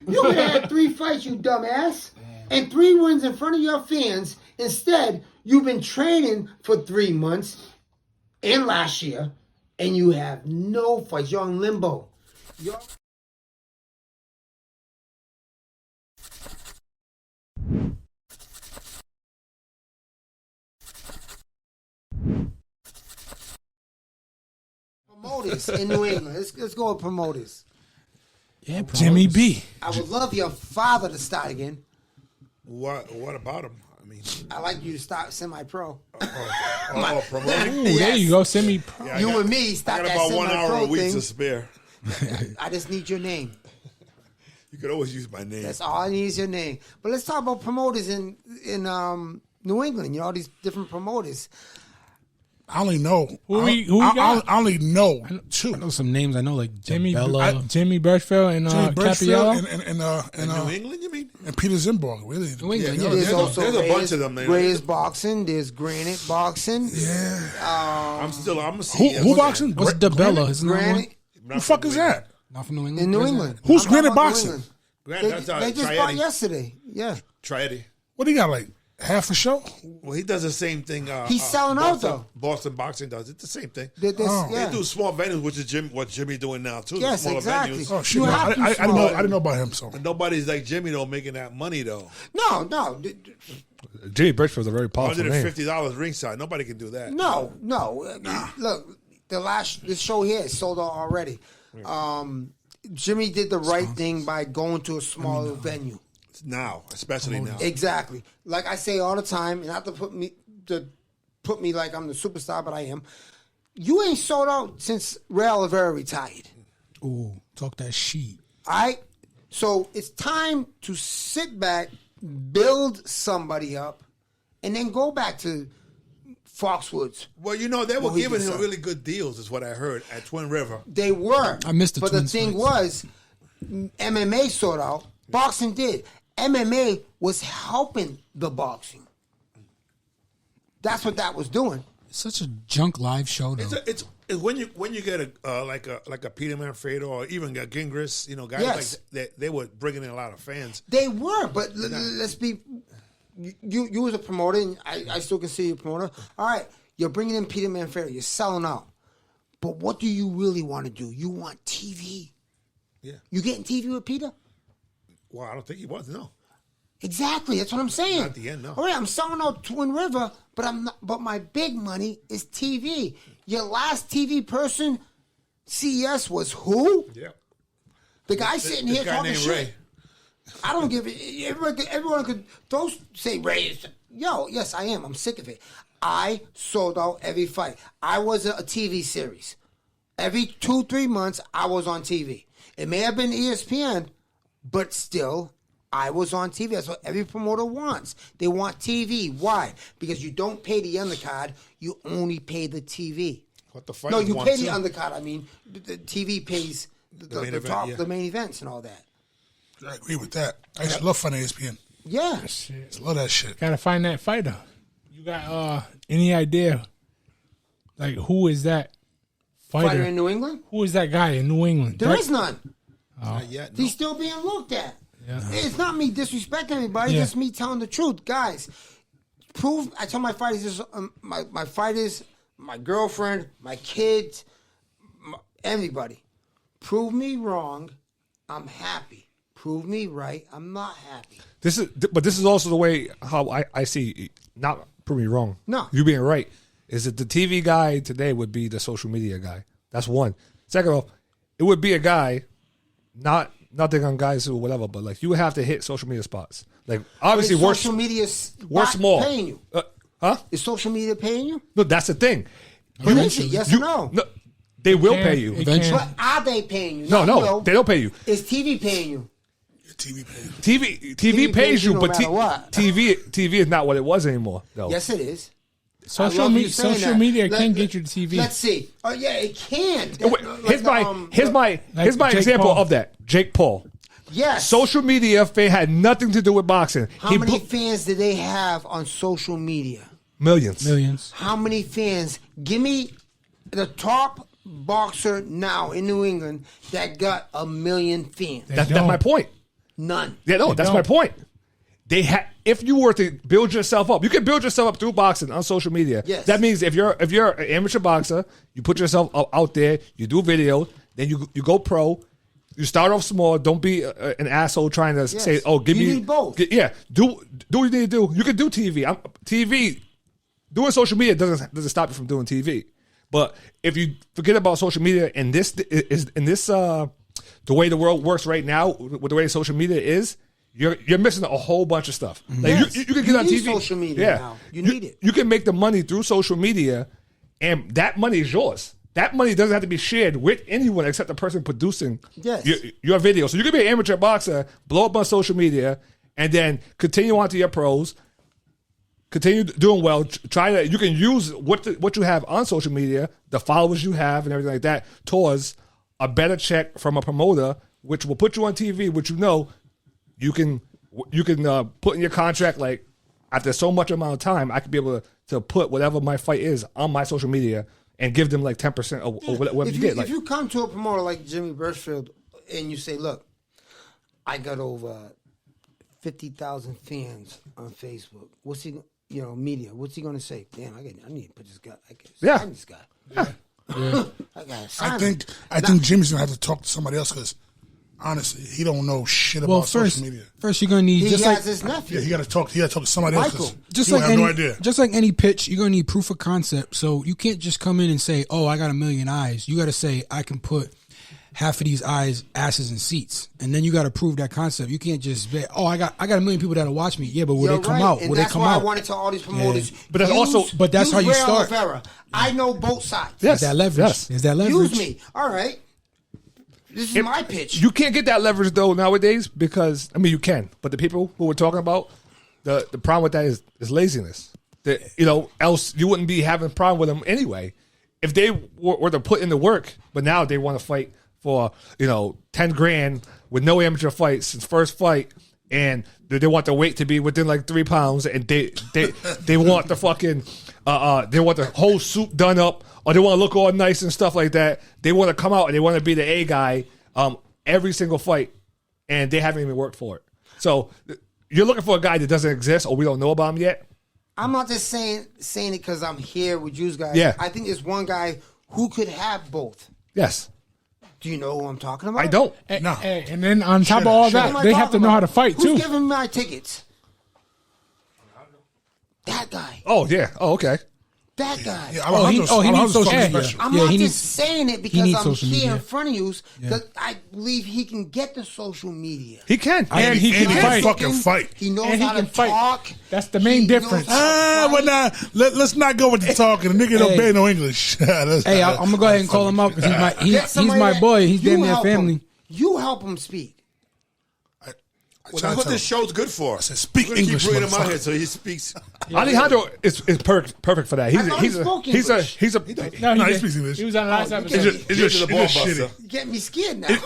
You could have had 3 fights, you dumbass, and 3 wins in front of your fans. Instead, you've been training for 3 months and last year, and you have no fights. You're in limbo. Promoters in New England. Let's go with promoters. Yeah, Jimmy B. I would love your father to start again. What about him? I mean, I like you to start semi-pro. promoting. Ooh, there you go. Send me. Yeah, You and me start I got that about 1 hour semi-pro a week thing. to spare. I just need your name. You could always use my name. That's all I need is your name. But let's talk about promoters in New England. You know, all these different promoters. I only know. Who we got? I only know two. I know some names. I know like Jimmy Bella. Jimmy Birchfield and Jimmy Capiello. Birchfield in New England, you mean? and Peter Zimborg. Really? New England, Yeah, yeah. there's a bunch of them. Reyes Boxing. There's Granite Boxing. Yeah. I'm gonna see. Who boxing? What's DeBella? Isn't that one? Granite Who the fuck is that? Not from New England. in New Where's England. Who's I'm Granite talking about New Boxing? England. Grant, that's They just fought Triadi. yesterday. Yeah. Triadi. What do you got? Like half a show? Well, he does the same thing. He's selling out, though. Boston Boxing does. It's the same thing. Yeah. They do small venues, which is what Jimmy's doing now too. Yes, smaller exactly. venues. Oh shit! You No, have to I didn't small. know. I didn't know about him. So But nobody's like Jimmy though making that money though. No. Jimmy Birchfield's a very powerful name. $150 ringside. Nobody can do that. No. Look, this show here is sold out already. Jimmy did the right thing by going to a smaller venue. Now, especially now. Exactly. Like I say all the time, and not to put me like I'm the superstar, but I am. You ain't sold out since Ray Oliveira retired. Ooh, talk that shit. All right? So it's time to sit back, build somebody up, and then go back to Foxwoods. Well, you know, they were Well, he giving did him so. really good deals, is what I heard, at Twin River. They were. I missed the But the Twins thing was, MMA sold out. Boxing did. MMA was helping the boxing. That's what that was doing. It's such a junk live show, though. It's when you get a like a Peter Manfredo or even a Gingras, you know, guys Yes. like they were bringing in a lot of fans. They were, but let's be. You as a promoter, and I still consider you a promoter. All right, you're bringing in Peter Manfredo. You're selling out. But what do you really want to do? You want TV. Yeah. You getting TV with Peter? Well, I don't think he was. No. Exactly. That's what I'm saying. Not at the end, no. All right, I'm selling out Twin River, but I'm not. But my big money is TV. Your last TV person, CES, was who? Yeah. The guy sitting This here guy talking named shit. Ray. I don't give it. Everyone could say Ray. Yes, I am. I'm sick of it. I sold out every fight. I was a TV series. Every 2-3 months, I was on TV. It may have been ESPN, but still, I was on TV. That's what every promoter wants. They want TV. Why? Because you don't pay the undercard. You only pay the TV. What the fight? No, you pay the undercard. I mean, the TV pays the main event, top, yeah. the main events and all that. I agree with that. I used to love fun ESPN. Yeah. I used to love that shit. Gotta find that fighter. You got any idea? Like, who is that fighter? Fighter in New England? Who is that guy in New England? There is none. Not yet. No. He's still being looked at. Yeah. It's not me disrespecting anybody. Yeah. It's me telling the truth, guys. Prove. I tell my fighters this. My fighters, my girlfriend, my kids, everybody. Prove me wrong. I'm happy. Prove me right. I'm not happy. But this is also the way how I see. Not prove me wrong. No. You being right. Is that the TV guy today would be the social media guy? That's one. Second off, it would be a guy, nothing on guys who whatever, but like you would have to hit social media spots. Like obviously, Is we're social media small. paying you? Huh? Is social media paying you? No, that's the thing. Is it? Yes or no? No, they will pay you. Eventually. But are they paying you? No, Not will. they don't pay you. Is TV paying you? TV paid. TV pays you, no but matter what. TV is not what it was anymore. Though. Yes, it is. Social, I love you saying social that. media can get you to TV. Let's see. Oh yeah, it can. Wait, here's my Jake example Paul. of that. Jake Paul. Yes. Social media had nothing to do with boxing. How many fans do they have on social media? Millions. How many fans? Give me the top boxer now in New England that got 1 million fans. That's my point. None. Yeah, no, that's my point. If you were to build yourself up, you can build yourself up through boxing on social media. Yes. That means if you're an amateur boxer, you put yourself out there, you do video, then you go pro. You start off small. Don't be an asshole trying to say, "Oh, give me." You need both. Do what you need to do. You can do TV. TV. Doing social media doesn't stop you from doing TV. But if you forget about social media and this the way the world works right now, with the way social media is. You're missing a whole bunch of stuff. Like you can get on TV. Social media now. You need it. You can make the money through social media, and that money is yours. That money doesn't have to be shared with anyone except the person producing your video. So you can be an amateur boxer, blow up on social media, and then continue on to your pros. Continue doing well. You can use what you have on social media, the followers you have, and everything like that, towards a better check from a promoter, which will put you on TV, which you can put in your contract, like, after so much amount of time, I could be able to put whatever my fight is on my social media and give them like 10% or whatever you get. If you come to a promoter like Jimmy Birchfield and you say, "Look, I got over 50,000 fans on Facebook. What's he, media? What's he going to say? Damn, I need to put this guy. I got sign this guy. I got to sign him." I think Jimmy's gonna have to talk to somebody else because. Honestly, he don't know shit about social media. First, you're gonna need his nephew. Yeah, he got to talk. He got to talk to somebody else. Just he like have no idea. Just like any pitch, you're gonna need proof of concept. So you can't just come in and say, "Oh, I got 1 million eyes." You got to say, "I can put half of these eyes, asses in seats," and then you got to prove that concept. You can't just say, "Oh, I got 1 million people that'll watch me." Yeah, but will they come out? Will they come out? I wanted to all these promoters. Yeah. But that's how you start. Oliveira. I know both sides. Yes, that leverage. Yes. Is that leverage? Use me. All right. This is my pitch. You can't get that leverage though nowadays because you can, but the people who we're talking about, the problem with that is laziness. Else you wouldn't be having a problem with them anyway. If they were to put in the work, but now they want to fight for 10 grand with no amateur fights since first fight, and they want the weight to be within like 3 pounds, and they want the fucking they want the whole suit done up. Or they want to look all nice and stuff like that. They want to come out and they want to be the A guy every single fight, and they haven't even worked for it. So you're looking for a guy that doesn't exist or we don't know about him yet. I'm not just saying it because I'm here with you guys. Yeah. I think there's one guy who could have both. Yes. Do you know who I'm talking about? I don't. No. And then on top of all that, they have to know how to fight too. Who's giving my tickets? That guy. Oh yeah. Oh okay. That guy. Yeah, he needs social media. special. I'm Yeah, not he just needs- saying it he because needs I'm social here media. in front of you. Because I believe he can get the social media. He can. And he can fight. fucking fight. He knows And he how can to fight. talk. That's the main He knows difference. how to fight. Let's not go with the talking. The nigga don't Hey. bear no English. Hey, I'm gonna go ahead and call him out because he's Get somebody my that- boy. He's you damn near help him. family. You help him speak. That's what this show's good for. I said, speak We're gonna English, keep bringing him out motherfucker. here so he speaks. Alejandro is perfect for that. I thought he spoke English. No, No, he did. speaks English. He was on the last Oh, you episode. can't- It's just the ball shitty. buster. You get me scared now. It's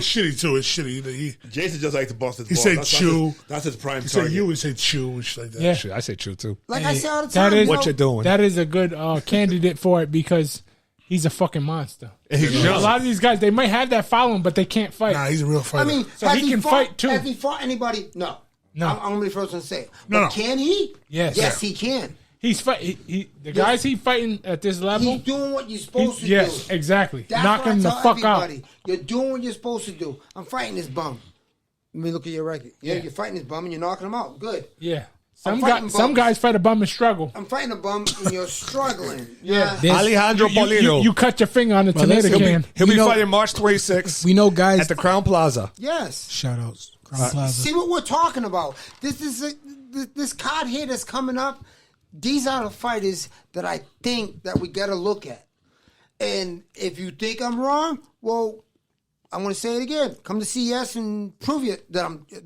shitty too. It's shitty. Jason just like to bust his He ball. said That's chew. That's his prime He said target. you would say chew and shit like that. Yeah. Shit, I say true too. Like I say all the that time. is- What you're doing? That is a good candidate for it because he's a fucking monster. A lot of these guys, they might have that following, but they can't fight. Nah, he's a real I fighter. mean, So has he can fought, fight, too. Has he fought anybody? No. No. I'm going to be the first one to say it. No, But no. can he? Yes. Yes, he can. He's fight. The guys he fighting at this level. He's doing what you're supposed to Yes, do. exactly. That's Knocking what I the tell fuck out. everybody. You're doing what you're supposed to do. I'm fighting this bum. Let me look at your record. Yeah, you're fighting this bum and you're knocking him out. Good. Yeah. I'm Some fighting some bums. guys fight a bum and struggle. I'm fighting a bum and you're struggling. Yeah. There's- Alejandro Paulino. You cut your finger on the tomato listen, can. He'll be You know- fighting March 26th We know guys. at the Crown Plaza. Yes. Shout outs. Crown Plaza. See what we're talking about. This card here that's coming up. These are the fighters that I think that we got to look at. And if you think I'm wrong, well, I'm going to say it again. Come to CES and prove it that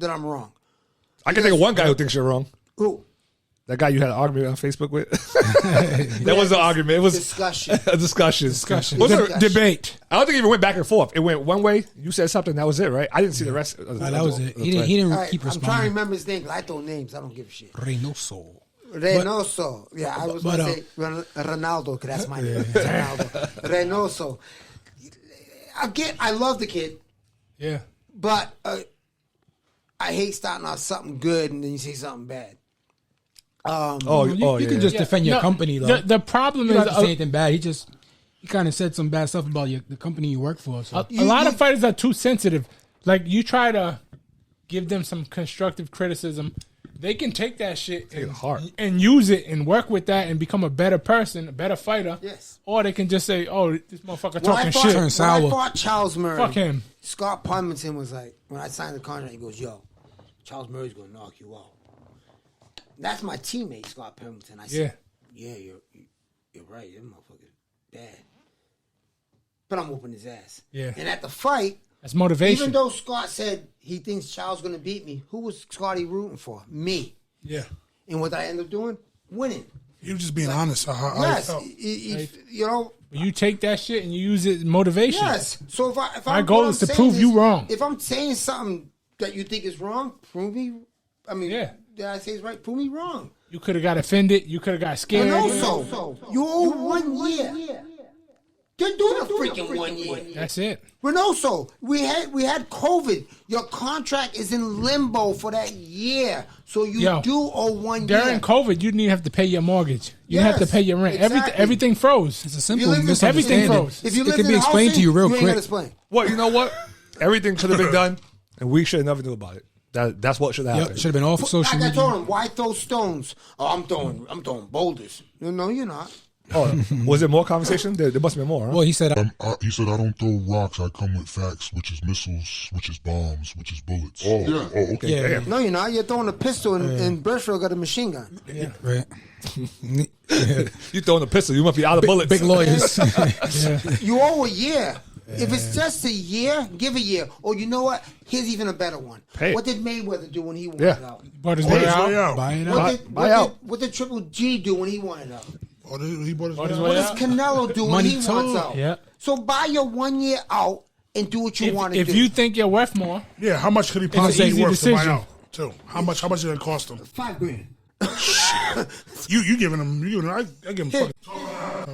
I'm wrong. I can think of one guy who thinks you're wrong. Who? That guy you had an argument on Facebook with. That wasn't an argument. It was Discussion. a discussion. Was it- Debate. I don't think it even went back and forth. It went one way. You said something. That was it, right? I didn't see the rest. That was it. He didn't All right, keep I'm trying to responding. remember his name. 'Cause I throw names. I don't give a shit. Reynoso. Reynoso. Yeah, I was going but, to say Ronaldo because that's my name. Ronaldo. Reynoso. I love the kid, Yeah. but I hate starting out something good and then you say something bad. You can just defend your company, though. The problem You is don't have to say anything bad. He kind of said some bad stuff about the company you work for. So. a lot of fighters are too sensitive. Like, you try to give them some constructive criticism, they can take that shit and use it and work with that and become a better person, a better fighter. Yes. Or they can just say, "Oh, this motherfucker When I talking shit." when I fought Charles Murray, Fuck him. Scott Parmenton was like, when I signed the contract, he goes, "Yo, Charles Murray's gonna knock you out." That's my teammate, Scott Parmenton. I said, "Yeah, you're right. That motherfucker's bad." But I'm whooping his ass. Yeah. And at the fight, That's motivation. even though Scott said he thinks Charles going to beat me, who was Scotty rooting for? Me. Yeah. And what I end up doing? Winning. He was just being honest. How he Yes. felt. You know. You take that shit and you use it as motivation. Yes. So if My I'm, goal what is I'm to saying prove you wrong. If I'm saying something that you think is wrong, prove me. I mean, Yeah. did I say it's right? Prove me wrong. You could have got offended. You could have got scared. And also, you owe 1 year. Then do the freaking 1 year. That's it. Renoso, we had COVID. Your contract is in limbo for that year, so you do owe 1 year. During COVID, you didn't even have to pay your mortgage. You didn't have to pay your rent. exactly. Everything froze. It's a simple You live in- misunderstanding. Everything froze. If you It live can in be explained to you real you ain't quick. gonna explain. Well, you know what? Everything should have been done, and we should have never knew about it. That's what should have happened. Should have been off social Like I media. told him, why throw stones? Oh, I'm throwing boulders. No, you're not. Oh, was there more conversation? There must have been more. Huh? Well, he said, He said, I don't throw rocks. I come with facts, which is missiles, which is bombs, which is bullets. Oh, okay. Yeah. Damn. No, you're not. You're throwing a pistol, and Bershrow got a machine gun. right. You throwing a pistol, you must be out of bullets. Big lawyers. You owe a year. If it's just a year, give a year. Or you know what? Here's even a better one. Pay it. What did Mayweather do when he wanted out? Bought his Buy way out. out. Buy it What out. did, buy out. What did Triple G do when he wanted out? He bought his Bought his way way out. What does Canelo do when Money he wants too. out? Yeah. So buy your 1 year out and do what you want to If do. you think you're worth more, Yeah, how much could he an possibly easy be worth to buy decision. out? Too. How much is it gonna cost him? $5,000. You giving him? I give him. Fucking,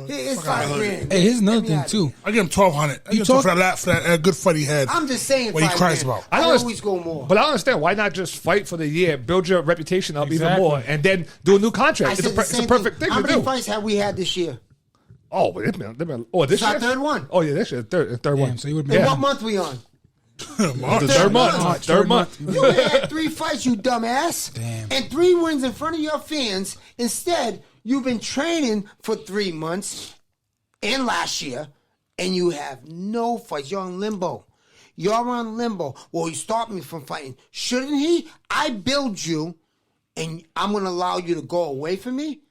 It's $5,000. Hey, here's another Get me thing out of too. here. I give him 1,200. I give him talk- for that good fight he had. I'm just saying What he cries $5,000. about. I don't always go more. But I don't understand. Why not just fight for the year, build your reputation up even Exactly. more, and then do a new I contract? said It's the a same perfect thing How to many do. fights have we had this year? Oh, but this It's our year? third one. Oh, yeah, this year. Third Damn, one. so you would And be what month we on? The third month. Third month. You had 3 fights, you dumbass. Damn. And 3 wins in front of your fans. Instead, you've been training for 3 months and last year, and you have no fights. You're on limbo. You're on limbo. Well, he stopped me from fighting. Shouldn't he? I build you, and I'm going to allow you to go away from me?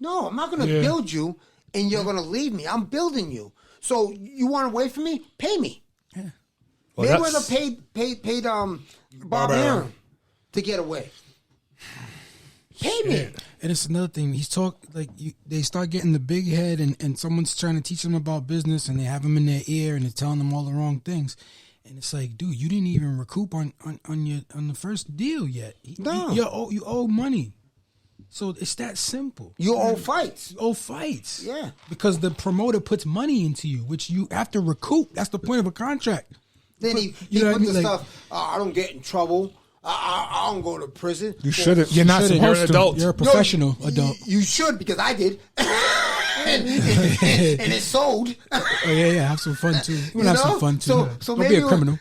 No, I'm not going to build you, and you're going to leave me. I'm building you. So you want away from me? Pay me. Well, Mayweather that's- paid Bob Arum to get away. Pay me. And it's another thing. They start getting the big head, and someone's trying to teach them about business, and they have them in their ear, and they're telling them all the wrong things. And it's like, dude, you didn't even recoup on the first deal yet. No. You owe money. So it's that simple. You owe fights. You owe fights. Yeah. Because the promoter puts money into you, which you have to recoup. That's the point of a contract. Then he you know put what I mean? the Like- stuff, I don't get in trouble. I don't go to prison. You shouldn't. you're not shouldn't. supposed You're an to. adult. You're a professional adult. You should, because I did. and it sold. Oh, yeah. Have some fun, too. You want to have some fun, too. So Don't maybe be a criminal.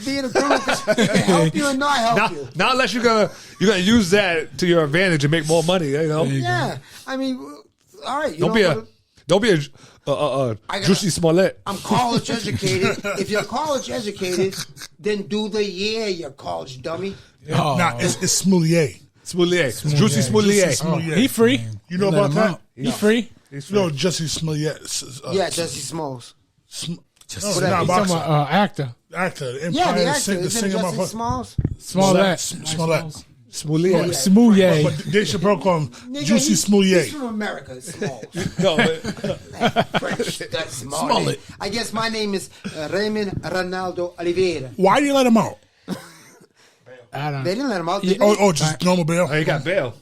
Being a criminal can help you and not help you. Not unless you're gonna use that to your advantage and make more money. You know. Yeah. I mean, all right. Don't be a Juicy Smollett. I'm college educated. If you're college educated, then do the year, you college dummy. Oh. Nah, it's Smoulier. Juicy Smollett. Smoulier. He free. You know Let about him that? out. He free. You know Jesse Smollett. Yeah, Jesse Smalls. No, Whatever. not He's talking boxer. about actor. Actor. The Yeah, Empire, the actor. the Isn't singer, Jesse motherfucker. Smalls? Smollett. Smollett. Smollett. Smooth. But Dave Chappelle call him Nigga, Juicy He's Smoulier. from America. Smalls. No, but- French. That's Smollett. I guess my name is Raymond Ronaldo Oliveira. Why do you let him out? I don't. They didn't let him out, did Oh, just normal bail. he got bail.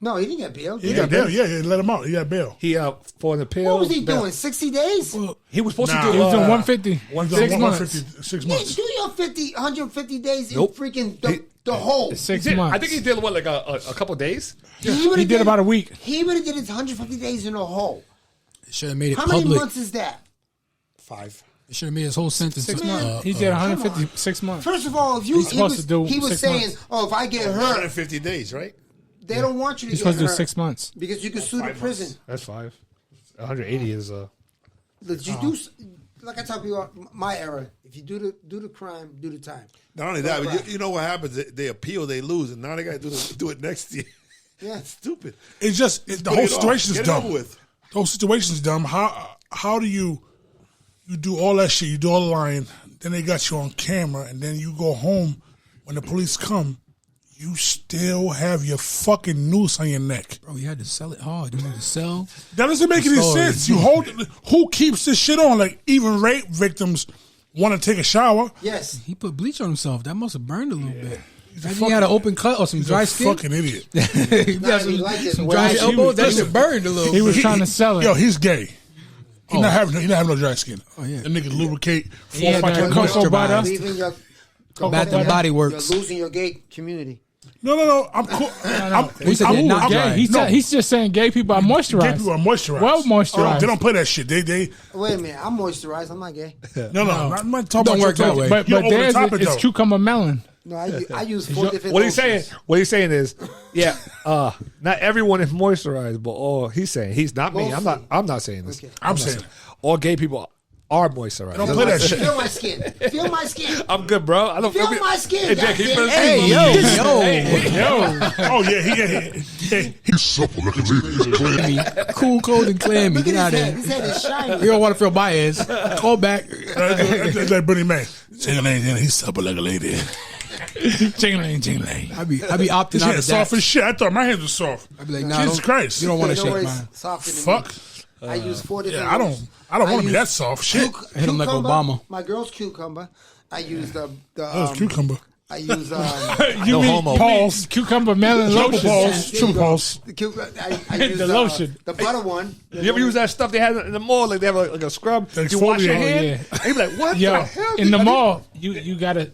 No, he didn't get bail. He got bail. Yeah, he let him out. He got bail. He for an appeal. What was he doing? 60 days? He was supposed Nah. to do. He was doing 150. 6 months. 6 You months. do your 150 days Nope. in freaking the hole. 6 Did- months. I think he did what, like a couple days. He did about a week. He would have did his 150 days in a hole. Should have made it How many public. months is that? 5. They should have made his whole sentence. 6 months. He did 156 months. First of all, if you He's supposed to do he was 6 saying, months. "Oh, if I get hurt, 150 days, right? they don't want you to He's get supposed to do hurt 6 months. because you can sue the prison." That's 5. 180 is That you do, like I tell people, my era. If you do the crime, do the time. Not only that, but you know what happens? They appeal, they lose, and now they got to do it next year. Yeah, It's stupid. It's just the Put whole it off. situation is Get it dumb. over with. The whole situation is dumb. How do you do all that shit? You do all the lying, then they got you on camera, and then you go home when the police come. You still have your fucking noose on your neck. Bro, you had to sell it hard. You had to sell. That doesn't make any Sorry. sense. You hold. Who keeps this shit on? Like even rape victims want to take a shower. yes. He put bleach on himself. That must have burned a little bit. He's a Imagine he had an open cut or some He's dry a skin. fucking idiot. He Nah, got he liked it. some Well, dry he elbows. was- That shit burned a little. He was bit. trying to sell it. Yo, he's gay. He not having no dry skin. Oh, yeah. The nigga lubricate He had 4 or 5 that times. cocoa butter. Leaving your Bath and Body Works. You're losing your gay community. No. I'm cool. He said they're not Gay. dry. He's just saying gay people are moisturized. Gay people are moisturized. Well moisturized. They don't play that shit. They Wait a minute, I'm moisturized. I'm not gay. no. I'm not talking Don't about work your that way. But You're over the theirs top is though. cucumber melon. No, I use 4 different. What he's saying? lotions. What he's saying is, yeah, not everyone is moisturized, but all he's saying he's not me. I'm not saying this. Okay. I'm saying All gay people are moisturized. don't play that shit. Feel my skin. Feel my skin. I'm good, bro. I don't Feel my skin. Hey, Jack, can you goddamn feel it. the Hey, skin? yo. Oh yeah, he He's supple like a lady. He's clean. Cool, cold, and clammy. Look Get at out of his head. there. His head is shiny. You don't want to feel biased. Call back. That's like Bernie Mac. He's supple like a lady. Jingling, jingling. I be opting His out hands of soft that. as shit. I thought my hands were soft. I be like, nah, Jesus don't- Christ. You don't want to Don't shake worry, mine. it's softer than Fuck. me. I use 4 different. Yeah, I don't lotions. want to be use that soft. Shit. Hit him like cucumber, Obama. My girl's cucumber. I use the That was cucumber. I use You No mean homo. Paul's cucumber melon Triple lotion? balls. Triple balls. I use The lotion. the butter one. You ever use that stuff they had in the mall? Like they have like a scrub. Like You wash your exfoliate. hand. Yeah. And you be like, what Yo, the hell? in the mall, you gotta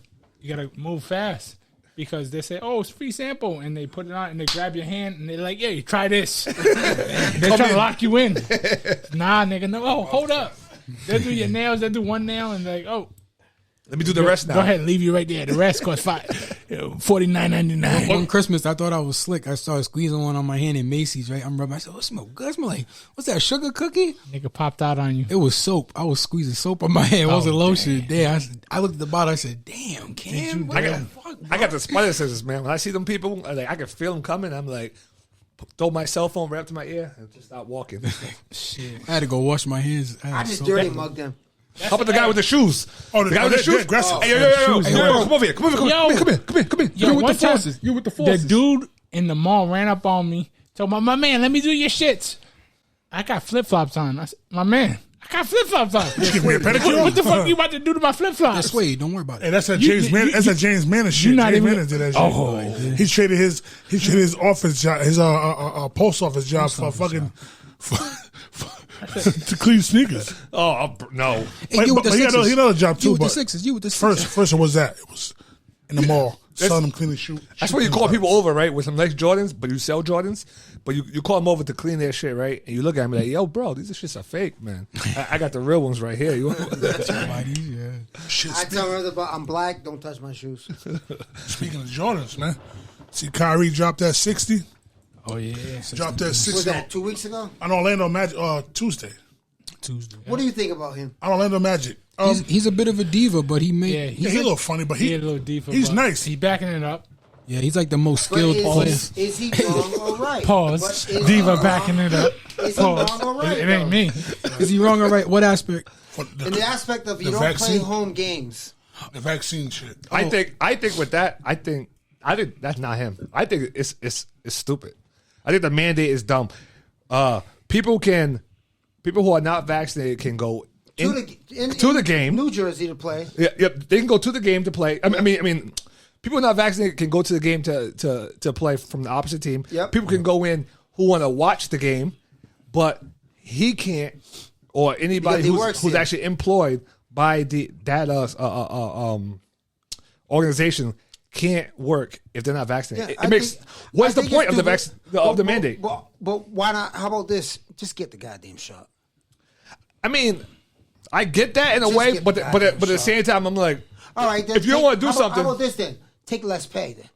move fast because they say, "Oh, it's free sample," and they put it on and they grab your hand and they're like, "Yeah, you try this." They're trying to lock you in. Nah, nigga, no. Oh, hold up. They do your nails. They do one nail and they're like, "Oh, Let me do the rest now. go ahead, leave you right there. The rest costs $49.99." One Christmas, I thought I was slick. I started squeezing one on my hand in Macy's, right? I'm rubbing. I said, "Oh, it smells good." I smell like, what's that, sugar cookie? Nigga popped out on you. It was soap. I was squeezing soap on my hand. It wasn't lotion. Damn. I looked at the bottle. I said, damn, Cam. What the fuck, I got the spider scissors, man. When I see them people, I can feel them coming. I'm like, throw my cell phone right up to my ear and just stop walking. I had to go wash my hands. I just soap. dirty mugged them. How about the guy with the shoes? Oh, the guy with the shoes. aggressive. Hey, yo, Shoes, yo, yo. come over here. Come over here. Yo. Come here. Yo, with one the time, forces. You with the forces. The dude in the mall ran up on me, told my man, "Let me do your shits." I got flip flops on. I said, "My man, I got flip flops on." Give me a pedicure. What the fuck you about to do to my flip flops? That's Wade. Don't worry about Hey, it. that's that You- James you- Man. That's you- that James Manor shit. not James even- Manor did that shit. Oh. He traded his office job, his post office job for fucking to clean sneakers. Oh, no. Hey, you with the But he had Sixers. another job too. You with the But Sixers. You with the Sixers. first it was that. It was in the mall selling them clean shoes. That's where you call people over, right? With some nice Jordans, but you sell Jordans, but you call them over to clean their shit, right? And you look at them like, yo, bro, these shits are fake, man. I got the real ones right here. Shit, I tell her about I'm black. Don't touch my shoes. speaking of Jordans, man. See Kyrie dropped that 60. Oh yeah. Dropped that Was 60 that 2 weeks ago? on Orlando Magic Tuesday. What do you think about him? on Orlando Magic. He's a bit of a diva, but he made. Yeah, Yeah, he's he's a little funny, but He a little deeper. he's but nice. He backing it up. yeah, he's like the most But skilled player. is he wrong or right? Pause. But is Diva he wrong? backing it up. Is he Pause. wrong or right? It ain't though? me. Is he wrong or right? What aspect? In the aspect of you The don't vaccine? play home games. The vaccine shit. I think with that, I think that's not him. I think it's stupid. I think the mandate is dumb. People who are not vaccinated can go to the game. New Jersey to play. Yeah, they can go to the game to play. I mean, people not vaccinated can go to the game to play from the opposite team. Yep. People can go in who want to watch the game, but he can't, or anybody who's here. actually employed by that organization can't work if they're not vaccinated. Yeah, What's the point of the mandate? But why not? How about this? Just get the goddamn shot. I mean, I get that in a Just way, get but the at goddamn the shot. same time, I'm like, All right, then if you don't want to do something, how about this then? Take less pay then.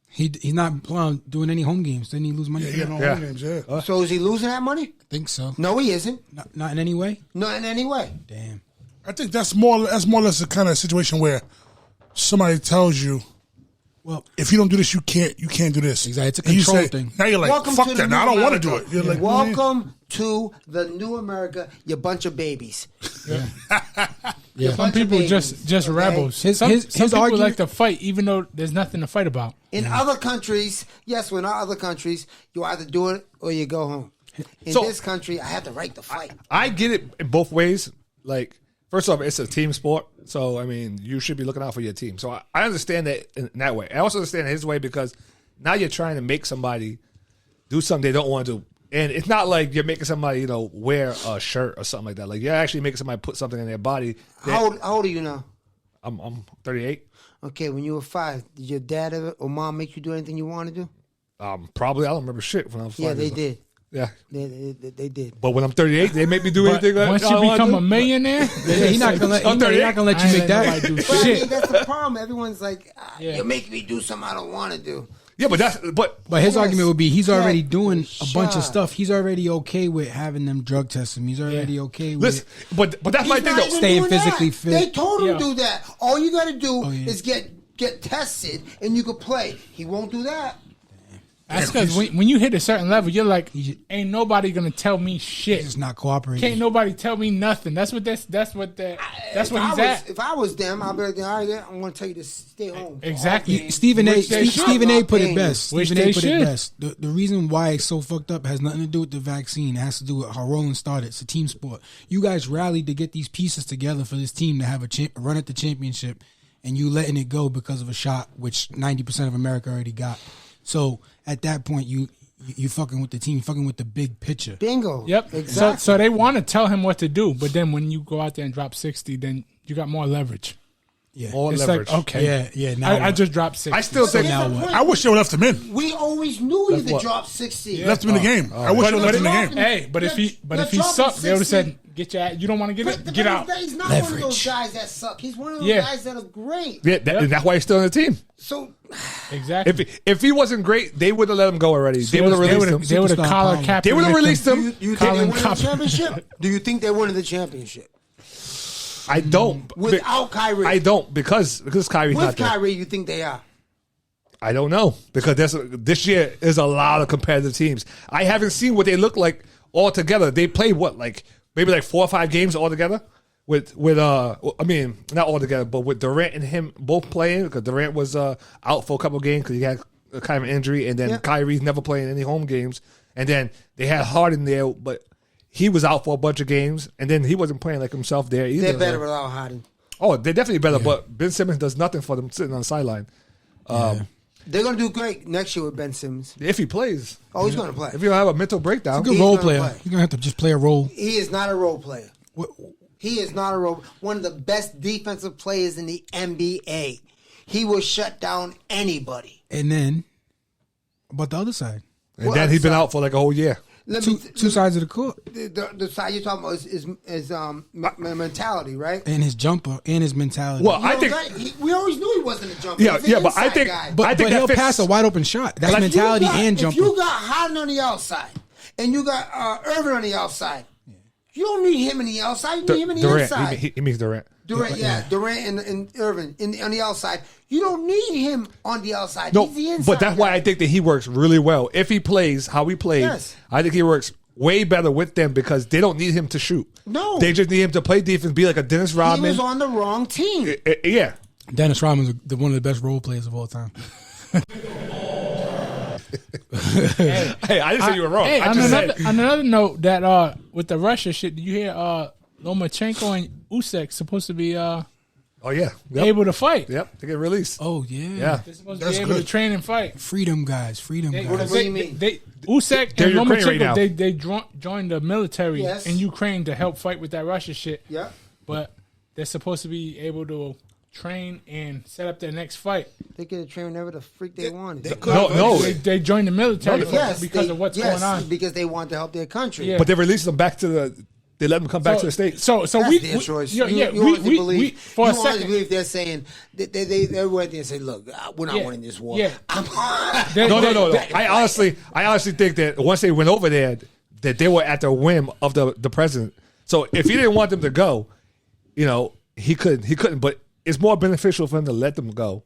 He's not doing any home games. Didn't he lose money? Yeah, no Yeah. home games, yeah. So is he losing that money? I think so. No, he isn't. Not in any way. Not in any way. Damn. I think that's more or less the kind of situation where somebody tells you, Well, if you don't do this, you can't do this. Exactly. It's a And you control say- thing. Now you're like, Welcome fuck to the that. new Now I don't want to do America. it. You're like, Welcome to the new America, you bunch of babies. Yeah. Some people babies, just okay? rebels. His some people argument- like to fight even though there's nothing to fight about. In other countries, yes, well, in other countries, you either do it or you go home. In So- this country, I have the right to fight. I get it in both ways. Like, first off, it's a team sport. So, I mean, you should be looking out for your team. So, I understand that in that way. I also understand his way because now you're trying to make somebody do something they don't want to do. And it's not like you're making somebody, wear a shirt or something like that. Like, you're actually making somebody put something in their body. How old are you now? I'm 38. Okay, when you were 5, did your dad or mom make you do anything you want to do? Probably, I don't remember shit when I was 5 Yeah, they years old. did. Yeah. They did. But when I'm 38, they make me do But anything. once I you don't wanna become do. a millionaire, He's not gonna let. I'm You're not gonna let you I ain't make let that. nobody do But I mean, shit. that's the problem. Everyone's like, Yeah. you're making me do something I don't want to do. Yeah, but But his Yes. argument would be he's already Get doing the a bunch of shot. stuff. He's already okay with having them drug test him. He's already okay with. listen, but that's my He's thing not though. even Staying doing physically that. fit. They told him Yeah. to do that. All you got to do Oh, yeah. is get tested, and you could play. He won't do that. that's because when you hit a certain level, you're like, ain't nobody gonna tell me shit. He's just not cooperating. Can't nobody tell me nothing. That's what he's at. If I was them, I'd be like, all right, I'm going to tell you to stay home. Exactly. Stephen A. Which they should. Stephen A. put Which it best. they Stephen A. put should. it best. The reason why it's so fucked up has nothing to do with the vaccine. It has to do with how Roland started. It's a team sport. You guys rallied to get these pieces together for this team to have a run at the championship, and you letting it go because of a shot, which 90% of America already got. So at that point, you fucking with the team, you fucking with the big picture. Bingo. Yep. Exactly. So they want to tell him what to do, but then when you go out there and drop 60, then you got more leverage. Yeah, More It's leverage. like, okay, yeah. Now I just dropped 60. I still think now Here's the what? point. I wish they would have left him in. We always knew you could what? drop 60. Left him in the game. I wish they would left him in the game. Hey, but if he You're sucked, they would have 60. said, "Get your ass. You don't want to get it. Get out." He's not one of those Leverage. guys that suck. He's one of those Yeah. guys that are great. Yeah, that's why he's still on the team. So Exactly. If he wasn't great, they would have let him go already. They would have released him. They would have Superstar collar power. capped. They would have him. released him. do you think they Colin won the Kaepernick. championship? Do you think they won the championship? I don't. Without Kyrie. I don't because Kyrie's With not there. Kyrie, you think they are? I don't know because this year is a lot of competitive teams. I haven't seen what they look like all together. They played maybe 4 or 5 games all together with I mean not all together, but with Durant and him both playing because Durant was out for a couple of games because he had a kind of injury, and then Yeah. Kyrie's never playing any home games, and then they had Harden there, but he was out for a bunch of games, and then he wasn't playing like himself there either. They're better without Harden. Oh, they're definitely better, but Ben Simmons does nothing for them sitting on the sideline. They're going to do great next year with Ben Simmons. If he plays, Oh, he's going to play. if you don't have a mental breakdown, Good He's role gonna player. play. You're gonna have to just play a role. He is not a role player. What- He is not a role. One of the best defensive players in the NBA. He will shut down anybody. And then about the other side, and then he's been out for like a whole year. two sides of the court, The side you're talking about is mentality, right? and his jumper and his mentality. Well, You I know, think we always knew he wasn't a jumper. Yeah, He's an yeah, but I inside think- guy. but I think he'll that fits. pass a wide open shot. That's Like, mentality and If jumper. you got Harden on the outside and you got Irvin on the outside, you don't need him in the outside. You need him in the Durant, inside. he means Durant. Durant, Durant and Irvin on the outside. You don't need him on the outside. No, He's the inside. but that's why guy. I think that he works really well. If he plays how he played, Yes. I think he works way better with them because they don't need him to shoot. No. They just need him to play defense, be like a Dennis he Rodman. was on the wrong team. Yeah. Dennis Rodman's one of the best role players of all time. Hey, I didn't say you were wrong. Hey, I on just another, said on another note, that with the Russia shit, did you hear Lomachenko and Usyk supposed to be Oh yeah, yep. able to fight. Yep, they get released. Oh yeah. Yeah, They're supposed to That's be able good. to train and fight. Freedom guys. Freedom They, guys. do you mean? Usyk They're and Ukraine right Lomachenko, now. they joined the military Yes. in Ukraine to help fight with that Russia shit. Yeah. But they're supposed to be able to train and set up their next fight. They could have trained whenever the freak they wanted. They could No. They joined the military Yes, because they- of what's yes, going on. because they want to help their country. Yeah. but they released them back to the. They let them come back to the states. So That's we, their we choice. yeah, you yeah, you honestly believe, for you a honestly second, believe they're saying they went there and say, "Look, we're not Yeah. winning this war." Yeah. I'm- No. I honestly think that once they went over there, that they were at the whim of the president. So if he didn't want them to go, he couldn't. But it's more beneficial for him to let them go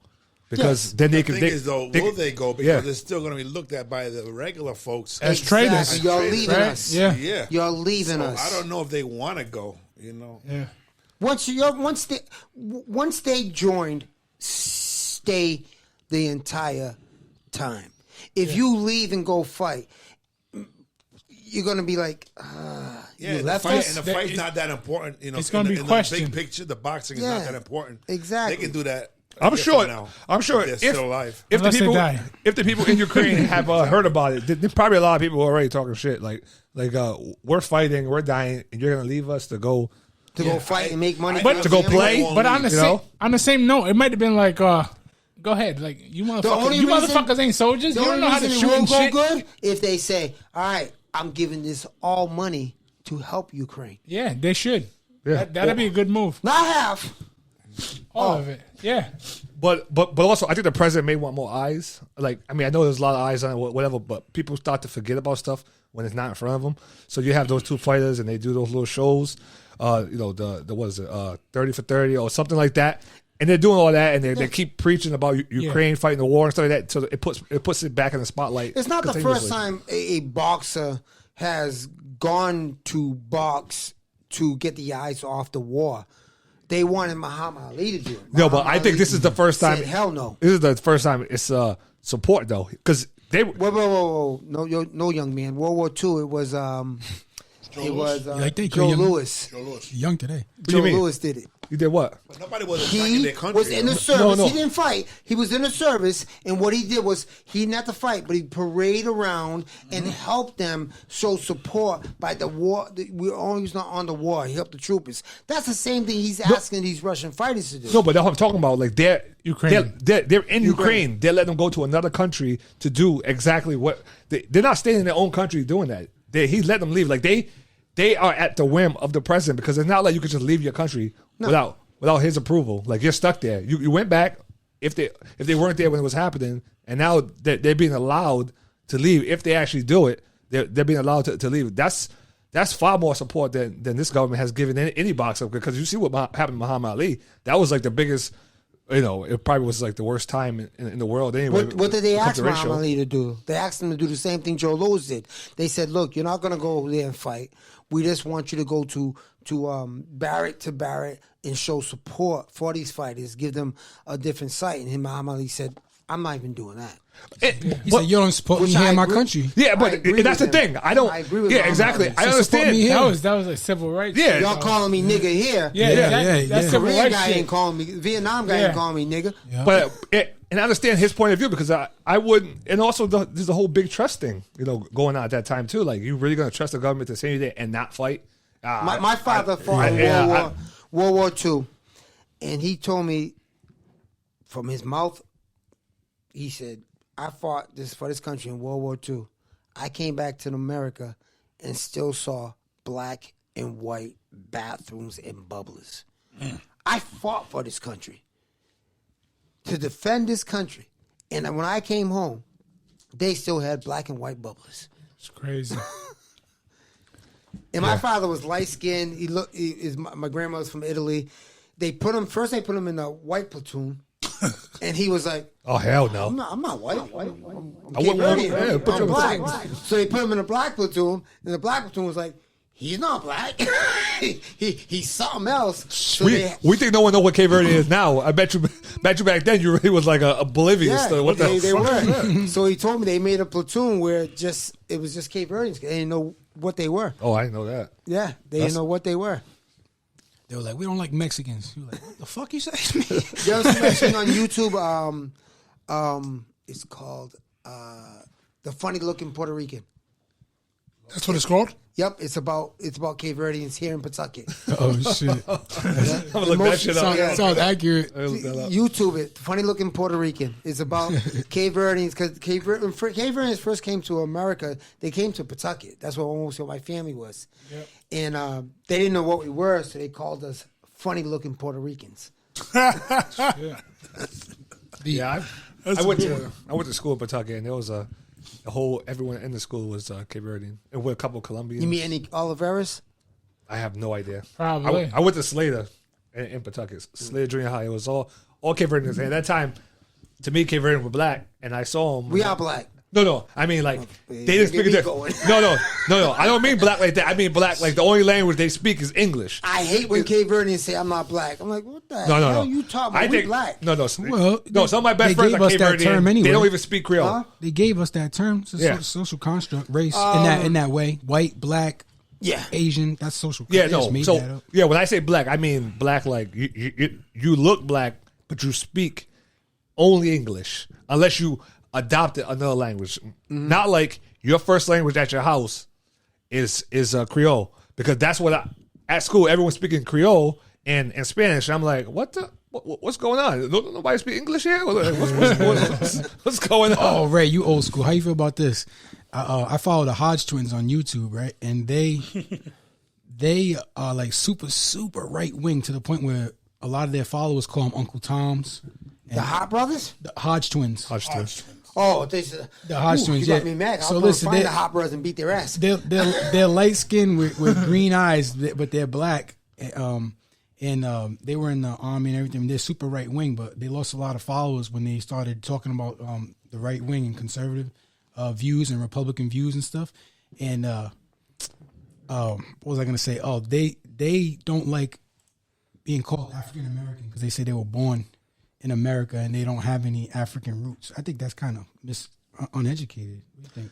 because then they The can. thing is, though, will they go? Because Yeah. they're still going to be looked at by the regular folks As traders. Exactly. You're Traders, leaving right? us. Yeah. Yeah, You're leaving so us. I don't know if they want to go. yeah. Once they joined, stay the entire time. If you leave and go fight, you're gonna be like, Yeah, you the left fight, us. and the fight's not that important. It's gonna be in questioned. the big picture, the boxing is Yeah, not that important. exactly. They can do that. a I'm year sure. from now, I'm sure if they're still alive. if the Unless they people die. if the people in Ukraine have heard about it, there's probably a lot of people already talking shit. Like we're fighting, we're dying, and you're gonna leave us to go. to go fight and make money, But for to your go family. play? But on the You know? same note, it might have been like, go ahead, like you only motherfuckers reason- ain't soldiers. The You don't only know how to reason shoot it and won't go shit. good if they say, "All right, I'm giving this all money to help Ukraine." Yeah, they should. Yeah. That'd be a good move. Not half. All of it. Yeah. But also, I think the president may want more eyes. Like, I mean, I know there's a lot of eyes on it, whatever, but people start to forget about stuff when it's not in front of them. So you have those two fighters, and they do those little shows. The what is it, 30 for 30 or something like that. And they're doing all that, and they keep preaching about Ukraine fighting the war and stuff like that. So it puts it back in the spotlight. It's not the continuously. first time a boxer has gone to box to get the eyes off the war. They wanted Muhammad Ali to do it. No, but Muhammad I think Ali this is the first time. said, hell no. This is the first time it's support though, because they. Whoa. No, young man. World War II, it was like that, Joe young- Lewis. Young today. do you Joe mean? Lewis did it. You did what? But nobody was attacking He their country. was in the though. service. No. He didn't fight. He was in the service, and what he did was he didn't have to fight, but he paraded around and helped them show support by the war. We're always not on the war. He helped the troopers. That's the same thing he's asking these Russian fighters to do. No, but that's what I'm talking about. Like they're Ukraine. They're in Ukraine. They're letting them go to another country to do exactly what they're not staying in their own country doing that. He's letting them leave. Like they are at the whim of the president because it's not like you could just leave your country without his approval. Like you're stuck there. You went back if they weren't there when it was happening, and now they're being allowed to leave. If they actually do it, they're being allowed to leave. That's far more support than this government has given any boxer, because you see what happened to Muhammad Ali. That was like the biggest. It probably was like the worst time in the world anyway. What did they when it comes ask to ratio. Muhammad Ali to do? They asked him to do the same thing Joe Lewis did. They said, "Look, you're not going to go there and fight. We just want you to go to barrack to barrack and show support for these fighters, give them a different sight." And Muhammad Ali said, "I'm not even doing that." He said, "You don't support me Which here I in my agree. country." Yeah, I but agree that's the with him. thing. I don't. I agree with yeah, Muhammad exactly. Ali. I So support understand. me here. That was like civil rights. Yeah. shit, Y'all though. calling me nigga here. That's civil Korean rights guy shit. ain't calling me. Vietnam guy Yeah. ain't calling me nigga. But and I understand his point of view, because I wouldn't. And also there's a whole big trust thing, going on at that time too. Like, you really gonna trust the government to send you there and not fight? My father fought in World War II, and he told me from his mouth, he said, "I fought for this country in World War II. I came back to America and still saw black and white bathrooms and bubblers. I fought for this country to defend this country, and when I came home, they still had black and white bubblers." It's crazy. And my father was light skinned. My grandmother's from Italy. They put him in a white platoon, and he was like, Oh hell no! I'm not white. I'm I wouldn't want- Cape yeah, Verdean. put you I'm in black. So they put him in a black platoon, and the black platoon was like, he's not black. he's something else. So We think no one know what Cape Verde is now. I bet you back then you really was like oblivious to what they the were. So he told me they made a platoon where it was just Cape Verdeans. They didn't know what they were. Oh, I didn't know that. Yeah, they didn't know what they were. They were like, we don't like Mexicans. You were like, what the fuck you say to me? You ever seen that thing on YouTube? It's called The Funny Looking Puerto Rican. That's what it's called? Yep, it's about Cape Verdeans here in Pawtucket. Oh, shit. I'm gonna look that shit up. Sounds accurate. YouTube it. Funny Looking Puerto Rican. It's about Cape Verdeans because Cape Verdeans first came to America. They came to Pawtucket. That's where almost where my family was. Yep. And they didn't know what we were, so they called us Funny Looking Puerto Ricans. I went to school in Pawtucket, and there was everyone in the school was Cape Verdean, and with a couple of Colombians. You meet any Oliveiras? I have no idea. Probably. I went to Slater in Pawtucket, Slater Junior High. It was all Cape Verdeans. And at that time, to me, Cape Verdean were black, and I saw them. We are black. No. I mean, like, they didn't speak a different. No. I don't mean black like that. I mean black like the only language they speak is English. I hate when Cape Verdeans say I'm not black. I'm like, what the hell No. you talking about? We black. No. Well, Some of my best they friends gave are us Cape that Verdean. term anyway. They don't even speak Creole. Huh? They gave us that term. It's a social construct, race, in that way. White, black, Yeah. Asian, that's social. Yeah, They just no. made So that up. yeah, when I say black, I mean black like you look black, but you speak only English unless you adopted another language. Not like your first language at your house is Creole, because that's what at school everyone's speaking Creole and Spanish. And I'm like, what's going on? Nobody speak English here? What's going on? Oh, Ray, you old school. How you feel about this? I follow the Hodge twins on YouTube, right? And they are like super right wing to the point where a lot of their followers call them Uncle Toms. The Hot Brothers? The Hodge twins. Oh, they said The Hodge twins. You Yeah. got me mad. So I'll listen, find the Hot Brothers and beat their ass. they're light skinned with green eyes, but they're black. And they were in the army and everything. They're super right wing, but they lost a lot of followers when they started talking about the right wing and conservative views and Republican views and stuff. And what was I going to say? Oh, they don't like being called African American because they say they were born in America and they don't have any African roots. I think that's kind of uneducated. What do you think?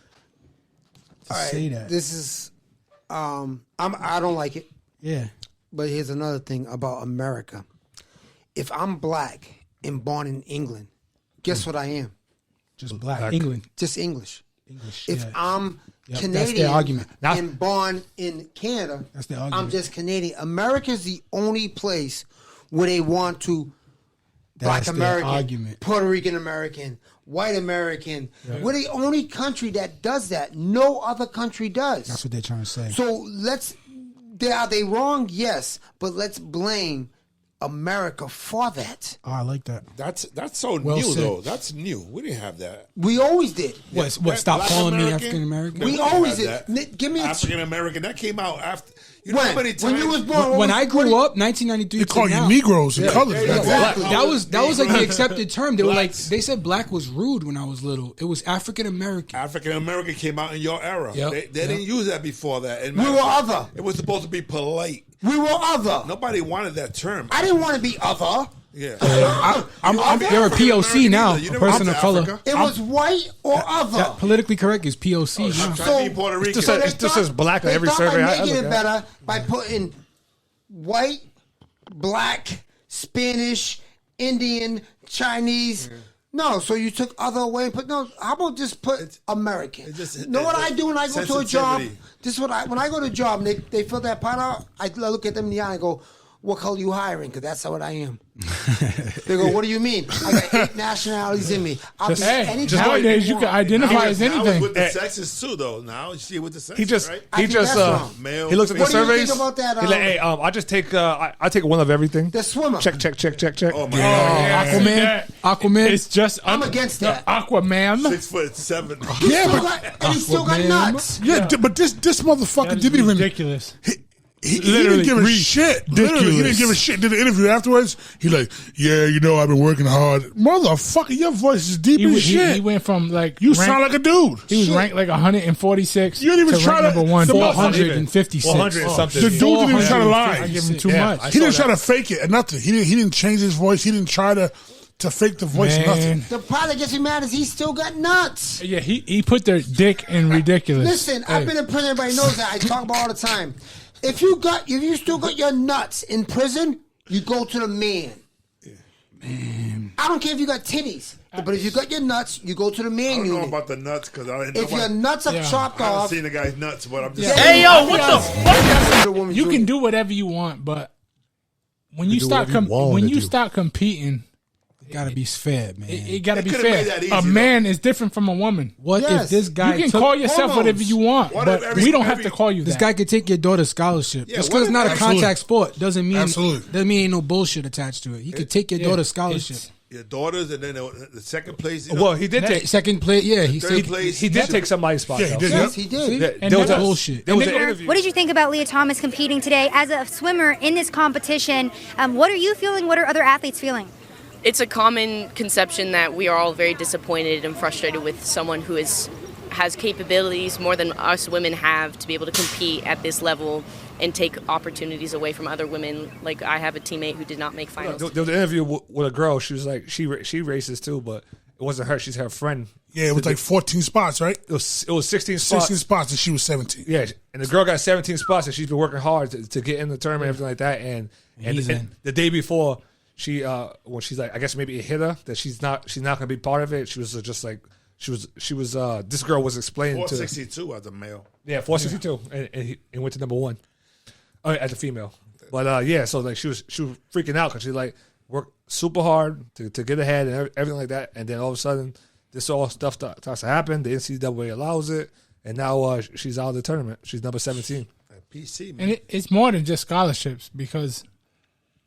To say that. This is, I don't like it. Yeah. But here's another thing about America. If I'm black and born in England, guess what I am? Just black. England. Just English. English. If yeah. I'm Yep, Canadian that's their argument. and born in Canada, That's their argument. I'm just Canadian. America's the only place where they want to Black That's their American, argument. Puerto Rican American, white American. We're the only country that does that. No other country does. That's what they're trying to say. So are they wrong? Yes, but let's blame America for that. Oh, I like that. That's so Well new said. though. That's new. We didn't have that. We always did. What? Black Stop calling me American? African American. We didn't always have did. that. Give me a African American. That came out after. You know how many times when you was born? When I grew up, 1993. They call to you now, Negroes and colors. yeah, Exactly. That was like the accepted term. They were like, Blacks. they said black was rude when I was little. It was African American. African American came out in your era. Yep. They didn't use that before that. And We were other. It was supposed to be polite. We were other. Nobody wanted that term. I didn't want to be other. Yeah. You're a POC now, You a never person went of to color. Africa? It was white or other. That politically correct is POC now. I'm trying to be Puerto Rican. just it just says black on they every thought survey by I making look it at. better by putting white, black, Spanish, Indian, Chinese. No, so you took other away. But no, how about just put American? Know what I do when I go to a job? sensitivity. This is what when I go to a job and they fill that part out. I look at them in the eye and go, "What color you hiring?" Because that's what I am. They go, "What do you mean?" I got 8 nationalities in me. I'll be any just color nowadays you you can want. identify Now as it's anything. with the sexes too, though. Now you see it with the sexes, right? I think that's wrong. Male, He looks at the What do you surveys. think about that, He's like, hey, I just take I take one of everything. The swimmer. Check. Oh my Yeah, I see Aquaman. that. Aquaman. It's just I'm against that. Aquaman. 6'7". Yeah, Still but got- and he still got Aquaman. nuts. but this motherfucker That is didn't even. ridiculous. He Literally didn't give a shit. Literally, he didn't give a shit. Did an interview afterwards. He like, yeah, I've been working hard. Motherfucker, your voice is deep as shit. He went from like You rank- sound like a dude. he was ranked like 146. You didn't even to try rank to- number one. the 456. 400 and something. The dude didn't even try to lie. I give him too Yeah, much. He didn't try to fake it or nothing. He didn't change his voice. He didn't try to fake the voice or nothing. Man. The part that gets me mad is he still got nuts. Yeah, he put their dick in ridiculous. Listen, I've been in prison. Everybody knows that. I talk about all the time. If you still got your nuts in prison, you go to the man. Man, I don't care if you got titties, but if you got your nuts, you go to the man. I don't unit. know about the nuts because I didn't. If your nuts are chopped I haven't off, seen the guy's nuts, but I'm just. Hey yo, what the fuck? You can do whatever you want, but when you start start competing, it gotta be fair, man. it gotta be could've made fair. that easy, A man is different from a woman. What if this guy You can took, call yourself whatever you want, What but if every- we don't have every- to call you this that. guy could take your daughter's scholarship. Yeah, Just what because it's if- not a Absolutely. contact sport doesn't mean Absolutely. ain't no bullshit attached to it. He could take your daughter's scholarship. Your daughters, and then the second place. Well, he did take. Second play, yeah, he third said place. He did take somebody's spot. Yeah, he though. did. yes, Yep. he did. Yeah, And there was that's a- bullshit. There was And an they- interview. What did you think about Leah Thomas competing today as a swimmer in this competition? What are you feeling? What are other athletes feeling? It's a common conception that we are all very disappointed and frustrated with someone who has capabilities more than us women have to be able to compete at this level and take opportunities away from other women. Like I have a teammate who did not make finals. There was an interview with a girl. She was like, she races too, but it wasn't her. She's her friend. Yeah, it was like 14 spots, right? It was 16 spots. 16 spots, and she was 17. Yeah, and the girl got 17 spots, and she's been working hard to get in the tournament and everything like that. He's And in. the day before, she when she's like, I guess maybe it hit her that she's not gonna be part of it. She was just like she was this girl was explaining to 462 as a male. 462, and he went to number 1 as a female. But yeah, so like she was freaking out because she like worked super hard to get ahead and everything like that, and then all of a sudden this all stuff starts to happen. The NCAA allows it, and now she's out of the tournament. She's number 17. PC, man. And it's more than just scholarships because,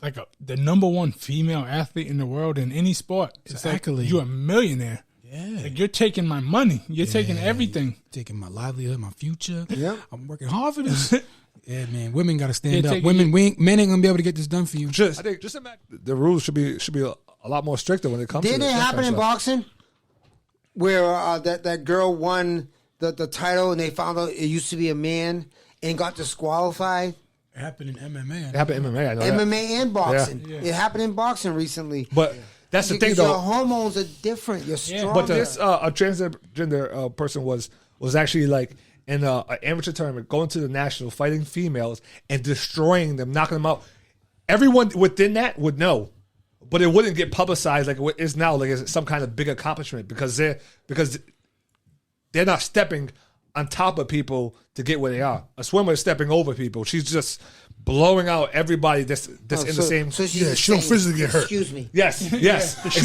like, the number one female athlete in the world in any sport, it's like accolade. you're a millionaire. Yeah. Like, you're taking my money. You're taking everything. Taking my livelihood, my future. Yeah. I'm working hard for this. Yeah, man. Women got to stand Yeah, up. take Men it- ain't gonna be able to get this done for you. I think just imagine the rules should be a lot more stricter when it comes to Didn't this it happen in stuff. boxing where that girl won the title and they found out it used to be a man and got disqualified? It happened in MMA. It happened in MMA. I know that. MMA and boxing. It happened in boxing recently. But that's the thing, Because your though. hormones are different. You're stronger. But this a transgender person was actually like in an amateur tournament, going to the national, fighting females and destroying them, knocking them out. Everyone within that would know, but it wouldn't get publicized like it is now, like it's some kind of big accomplishment because they're not stepping on top of people to get where they are. A swimmer is stepping over people. She's just blowing out everybody that's in the same. So she's Yeah, she don't saying, physically get hurt. Excuse me. Yes, She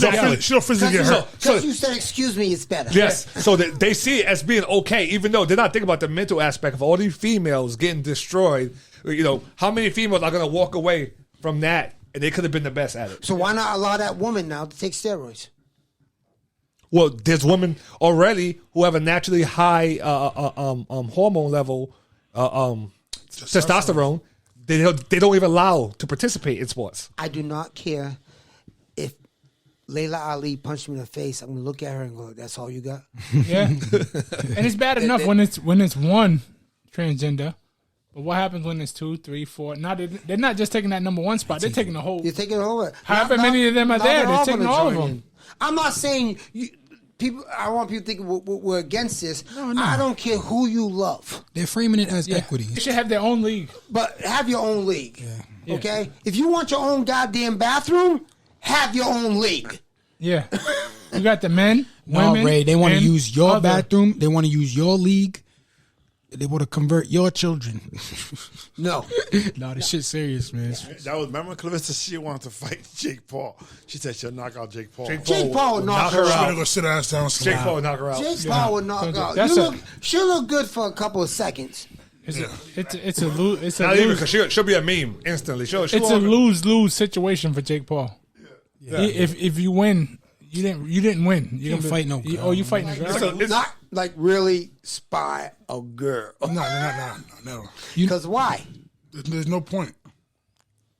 don't physically get hurt. Because you said excuse me, it's better. Yes, so they see it as being okay, even though they're not thinking about the mental aspect of all these females getting destroyed. You know, how many females are going to walk away from that, and they could have been the best at it? So why not allow that woman now to take steroids? Well, there's women already who have a naturally high hormone level, testosterone. They don't even allow to participate in sports. I do not care if Layla Ali punched me in the face. I'm gonna look at her and go, "That's all you got." Yeah. And it's bad enough when it's one transgender. But what happens when it's 2, 3, 4? Now they're not just taking that number 1 spot. They're taking the whole. You're taking it over. However many of them are there, they're taking gonna all of join them. in. I'm not saying people. I want people to think we're against this. No. I don't care who you love, They're framing it as equity. They should have their own league. but have your own league. Okay, if you want your own goddamn bathroom, have your own league. Yeah. You got the men, No, women. Ray, they want to and use your other. bathroom. They want to use your league. They want to convert your children. No, No, this shit's serious, man. That was, remember Clarissa, she wanted to fight Jake Paul. She said she'll knock out Jake Paul. Jake Paul would knock her her She's out. gonna go sit her ass down. Jake Paul would knock her out. Jake Paul would knock out. That's She'll look good for a couple of seconds. It's a lose. Not even because she'll be a meme instantly. It's a lose situation for Jake Paul. If you win, you didn't win. You Can't didn't fight no girl. you fighting a girl? Not like really spy a girl. No. Because why? There's no point.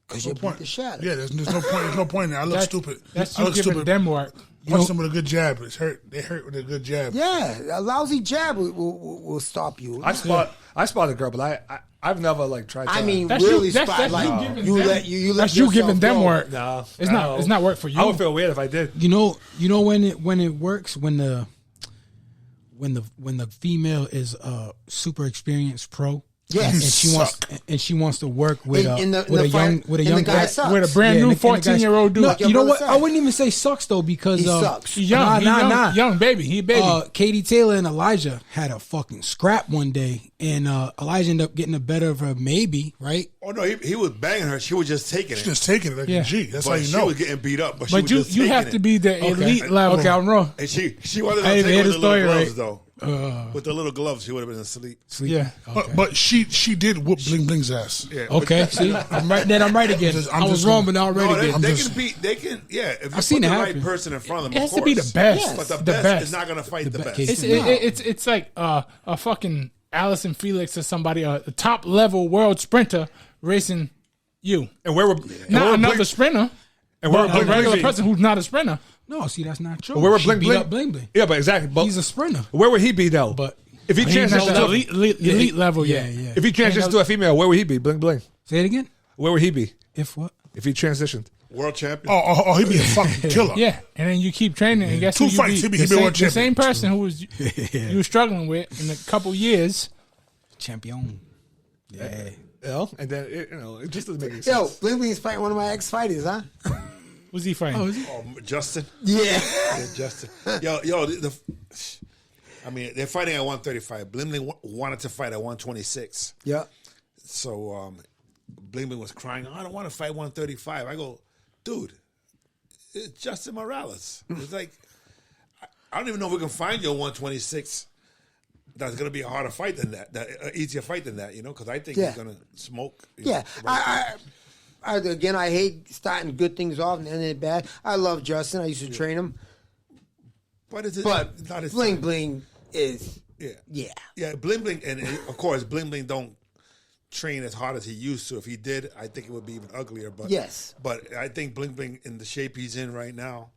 Because you beat the shit out of Yeah, there's no point. There's no point in it. I look stupid. That's I you look giving stupid. them work. Punch them with a good jab. It's hurt. They hurt with a good jab. Yeah, a lousy jab will stop you. I spot a girl, but I've never like tried. I to, mean, That's really you- that's- spy. that's Like you giving you them- let you let That's you giving yourself them go. work. no, It's not work for you. I would feel weird if I did. You know when it works when the female is a super experienced pro Yes. And she wants to work with a And the young guy sucks. with a brand new and the guy's- 14-year-old dude. No, Your you know brother what? sucks. I wouldn't even say sucks though because He sucks. He's young. Young baby. He a baby. Katie Taylor and Elijah had a fucking scrap one day, and Elijah ended up getting the better of her, maybe, right? Oh no, he was banging her. She was just taking it. She's just taking it like Yeah. a G. That's how But you she know. was getting beat up. But she But was you just you taking have it. to be the elite level. Okay, I'm wrong. And she wasn't I on even take heard with the the little story gloves right. though. With the little gloves, she would have been asleep. Yeah. But she did whoop Bling Bling's ass. Yeah. Okay, see, I'm right. Then I'm right again. I'm I was just wrong, gonna- but now I'm right No, again. they just- can beat. They can. Yeah, if you I've seen put it the right happen. person in front of them, It of has to course. be the best. Yes. But the The best best. is not going to fight the best. best. It's like a fucking Allison Felix or somebody, a top level world sprinter racing you. And where were Not another sprinter, and where were but a Bling regular Bling? person who's not a sprinter. No, see, that's not true. Where were She Bling beat Bling? up Bling Bling. Yeah, but exactly. But He's a sprinter. where would he be though? But if he He's not transitioned the to elite level yet. yeah. if he transitioned to a female, where would he be? Bling Bling. Say it again. Where would he be If what? if he transitioned? World champion. Oh, he'd be a fucking killer. Yeah, and then you keep training, and guess Two who you fights, beat? he'd be world The same champion. person who was you were struggling with in a couple years. Champion. Yeah. And then it just doesn't make any Yo, sense. Bling Bling's fighting one of my ex-fighters, huh? Who's he fighting? Oh, is he? Justin. Yeah. Yeah, Justin. Yo. I mean, they're fighting at 135. Bling Bling wanted to fight at 126. Yeah. So Bling Bling was crying, I don't want to fight 135. I go, dude, it's Justin Morales. It's like, I don't even know if we can find you at 126. That's going to be a harder fight than that, easier fight than that, because I think Yeah. he's going to smoke. Yeah. I hate starting good things off and ending it bad. I love Justin. I used to train him. But it's not his Bling time. Bling is, Yeah. yeah. Yeah, Bling Bling, and of course, Bling Bling don't train as hard as he used to. If he did, I think it would be even uglier. But Yes. But I think Bling Bling, in the shape he's in right now,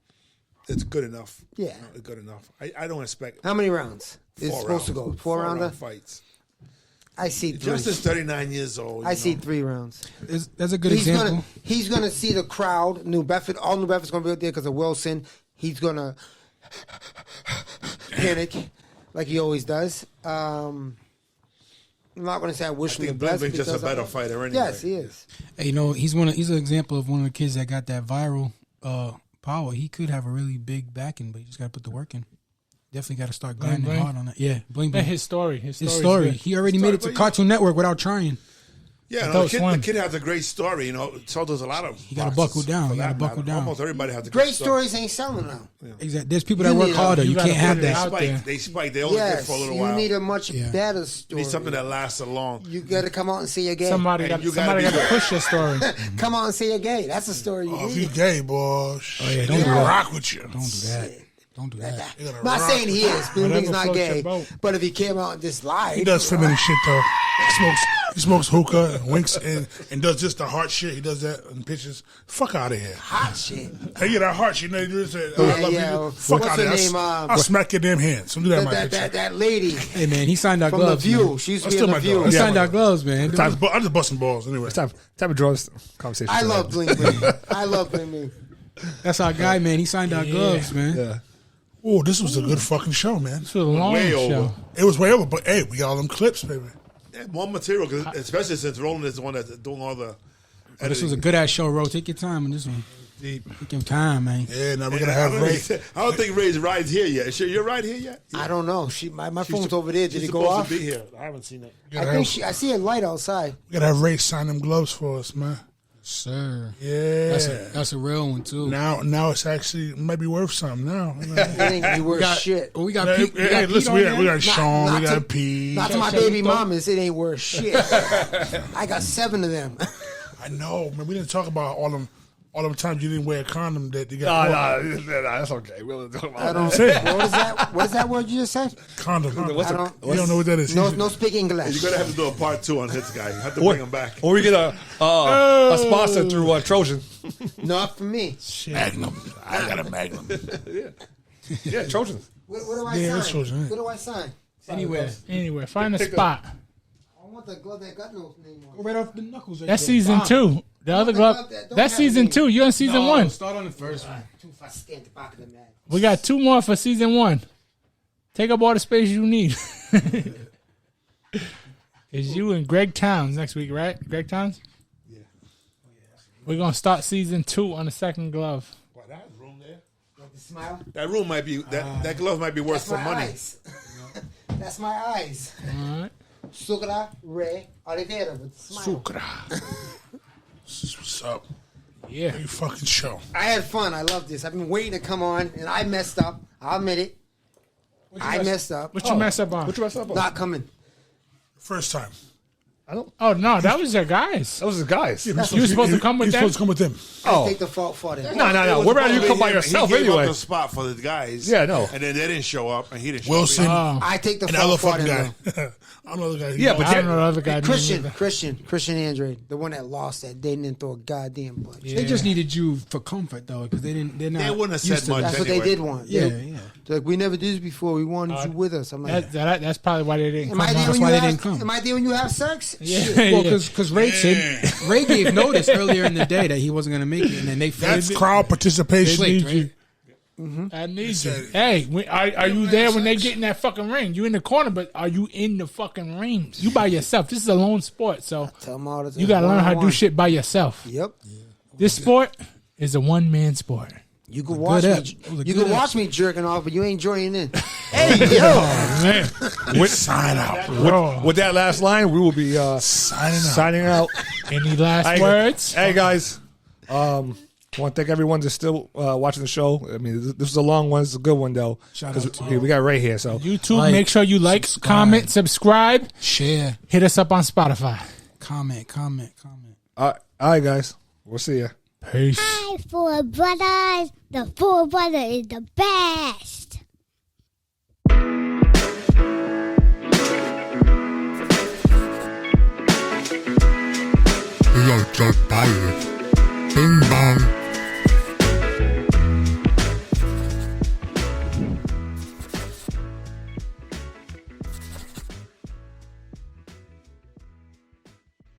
it's good enough. Yeah. It's good enough. I don't expect How many rounds is four supposed to rounds. go? Four-rounder? Round fights. I see three. Justin's 39 years old. I see 3 rounds. That's a good example. He's gonna see the crowd. New Bedford, all New Bedford's gonna be out there because of Wilson. He's gonna panic like he always does. I'm not gonna say I wish I him the think Bling best. Bling's just a because better I- fighter anyway. Yes, he is. Hey, he's an example of one of the kids that got that viral power. He could have a really big backing, but you just got to put the work in. Definitely got to start grinding Bling. hard on that. Yeah, Bling And Bling. his story. His His story's story. good. He already made it to But Cartoon Network without trying. Yeah, no, Adult the Swim. kid has a great story. So does a lot of. He gotta boxers, buckle down. for He gotta that buckle matter. down. Almost everybody has a Great good story. stories ain't selling now. Exactly. There's people You that work need a- harder. you You gotta can't have put it that. out there. They spike. They only good Yes, for a little you while. need a much Yeah. better You story. need something that lasts so long. You got to come out and say you're gay. Somebody And got you gotta to be good. push your story. Come out and say you're gay. That's the story you Oh, if you need. gay, boy, Oh, yeah, they don't do gonna that. rock with you. Don't do that. Don't do that. They gonna I'm not rock saying with he you. is. Bling Bling's Whatever not floats your gay. boat. But if he came out and just lied, He does feminine shit though. He smokes hookah and winks and does just the heart shit. He does that in pictures. Fuck out of here. hot shit. Hey, yeah, that heart shit. You know, you just say, Yeah, I love yeah. you. Fuck What's out of her here. name, I'll smack your damn hands. Don't do that in my picture. That lady Hey, man, he signed our from The gloves. View. Man. She used to That's be in still The my View. dog. He Yeah, signed man. our gloves, man. I'm just busting balls anyway. It's time to draw this conversation. I to love an Bling Bling. I love Bling Bling. That's our guy, man. He signed our gloves, man. end. Yeah. Oh, this was a good fucking show, man. It's a long Way show. over. It was way over, but hey, we got all them clips, baby. Yeah, more material, 'cause especially since Roland is the one that's doing all the. Oh, this was a good ass show, Ro. Take your time on this one. Take your time, man. Yeah, now we're I gonna have don't Ray. think- I don't think Ray's ride's here yet. Sure, you're right here yet? I don't know. My She's phone's sup- over there. Did she's it go supposed off? to be here. I haven't seen it. I see a light outside. We gotta have Ray sign them gloves for us, man. Sir. Yeah. That's a real one, too. Now it's actually might be worth something now. You know? It ain't be worth shit. We got Hey, Pete. hey, listen, we got Sean, not we got to- P. Not to my baby mamas. It ain't worth shit. I got 7 of them. I know, man. We didn't talk about all them times you didn't wear a condom that you got caught. Nah, that's okay. We'll talk about I that. don't. Say it. What is that? What is that word you just said? Condom. I don't. You don't know what that is. No speak You're English. going to have to do a part 2 on his guy. You have to bring him back. Or we get a sponsor through Trojan. Not for me. Magnum. I got a Magnum. Yeah, Trojan. What do I Yeah, that's sign? what I'm What do I sign? Anywhere, find a spot. I want the glove that got no name on. Right off the knuckles. That's season 2. The other glove. That's season 2. You're in season 1. Start on the first one. Too fast. Stand at the back of the mag. We got 2 more for season 1. Take up all the space you need. Is you and Greg Towns next week, right? Greg Towns? Yeah. We're going to start season 2 on the second glove. Wow, that room there. Like the smile. That room might be that glove might be worth some money. Eyes. That's my eyes. All right. Sucra, Oliveira with the smile. Sucra. This is what's up. Yeah. Great fucking show. I had fun. I love this. I've been waiting to come on, and I messed up. I'll admit it. I messed up. What you mess up on? What you mess up on? Not coming. First time. I don't. Oh, no, that was their guys. That was the guys. You were supposed to come with them? You're supposed to come with them. Oh. I take the fault for them. No. We're ready to come by yourself he gave anyway. up the spot for the guys. Yeah, no. And then they didn't show up, and he didn't show Wilson. up. I take the Another fault for fucking them. guy. I don't know the guy. Yeah, but I don't know the other guy. Christian Andre, the one that lost that day and didn't throw a goddamn punch. Yeah. They just needed you for comfort though, because they're not. They wouldn't have used said to much. that. That's what Anyway. they did want. Yeah. They're like, we never did this before. We wanted you with us. I'm like, That's probably why they didn't am come I there on. That's when why you they have? didn't come. Am I there when you have sex? Yeah, Well, yeah. because Ray said Ray gave notice earlier in the day that he wasn't going to make it, and then they That's flipped. crowd participation. They need right? you. I need you. Hey, are you there when they get in that fucking ring? You in the corner, but are you in the fucking ring? You by yourself. This is a lone sport, so Tell them all the time. you got to learn how to do One-on-one. shit by yourself. Yep. This sport is a one-man sport. You can watch Good me. app. It was a You good can app. watch me jerking off, but you ain't joining in. Oh, man. Sign out. Bro, With that last line, we will be signing out. any last Hey, words? Hey guys, I want to thank everyone that's still watching the show. I mean, this is a long one. It's a good one though. Shout out to We got Ray here, so YouTube, Like, make sure you like, subscribe. comment, subscribe. Share, Hit us up on Spotify. comment. all right, guys, we'll see you. Peace. Hi, Four Brothers. The Four Brother is the best. We are just pirates. Bing bong.